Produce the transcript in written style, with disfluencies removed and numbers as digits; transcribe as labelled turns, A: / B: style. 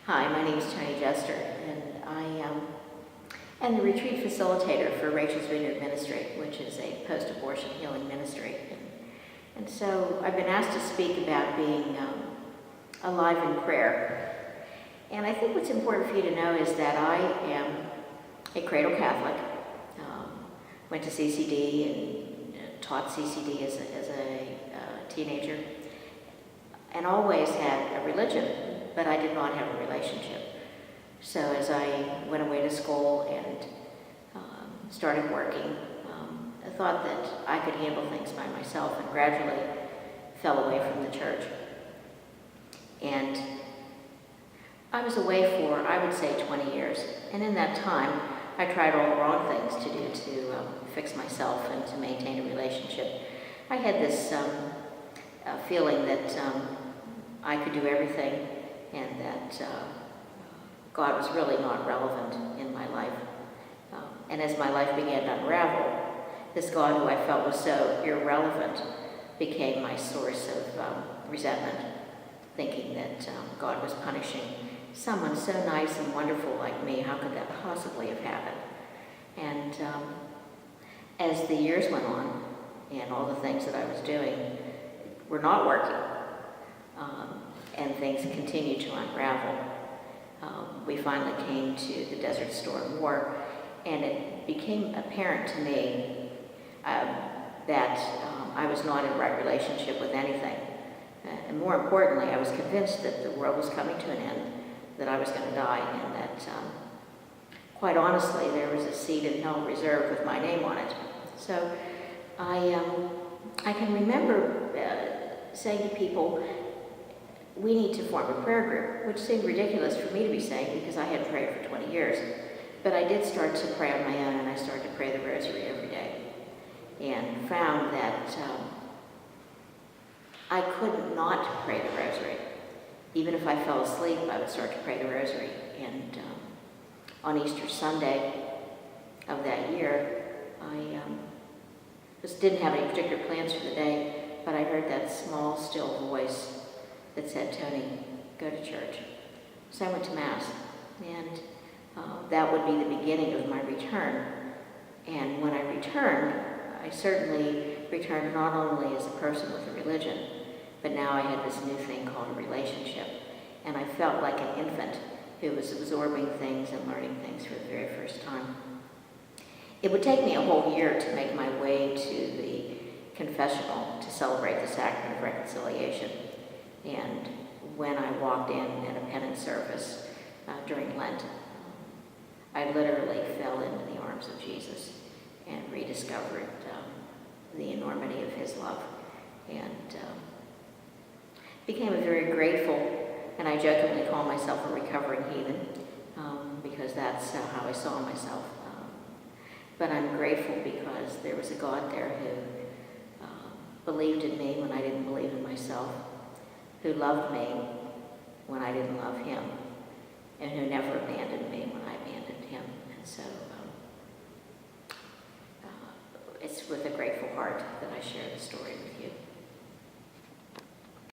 A: Hi, my name is Toni Jester, and I am the retreat facilitator for Rachel's Vineyard Ministry, which is a post-abortion healing ministry. And so I've been asked to speak about being alive in prayer. And I think what's important for you to know is that I am a cradle Catholic, went to CCD and taught CCD as a teenager, and always had a religion, but I did not have a relationship. So as I went away to school and started working, I thought that I could handle things by myself, and gradually fell away from the church. And I was away for, I would say, 20 years. And in that time, I tried all the wrong things to do to fix myself and to maintain a relationship. I had this feeling that I could do everything, and that God was really not relevant in my life. And as my life began to unravel, this God who I felt was so irrelevant became my source of resentment, thinking that God was punishing someone so nice and wonderful like me. How could that possibly have happened? And as the years went on, and all the things that I was doing were not working, and things continued to unravel, we finally came to the Desert Storm War, and it became apparent to me that I was not in the right relationship with anything. And more importantly, I was convinced that the world was coming to an end, that I was going to die, and that, quite honestly, there was a seat in hell reserved with my name on it. So I can remember saying to people, we need to form a prayer group, which seemed ridiculous for me to be saying because I hadn't prayed for 20 years. But I did start to pray on my own, and I started to pray the rosary every day, and found that I could not pray the rosary. Even if I fell asleep, I would start to pray the rosary. And on Easter Sunday of that year, I just didn't have any particular plans for the day, but I heard that small, still voice that said, "Toni, go to church." So I went to Mass, and that would be the beginning of my return. And when I returned, I certainly returned not only as a person with a religion, but now I had this new thing called a relationship. And I felt like an infant who was absorbing things and learning things for the very first time. It would take me a whole year to make my way to the confessional to celebrate the sacrament of reconciliation. And when I walked in at a penance service during Lent, I literally fell into the arms of Jesus and rediscovered the enormity of his love, and became a very grateful, and I jokingly call myself a recovering heathen, because that's how I saw myself. But I'm grateful because there was a God there who believed in me when I didn't believe in myself, who loved me when I didn't love him, and who never abandoned me when I abandoned him. And so it's with a grateful heart that I share the story with you.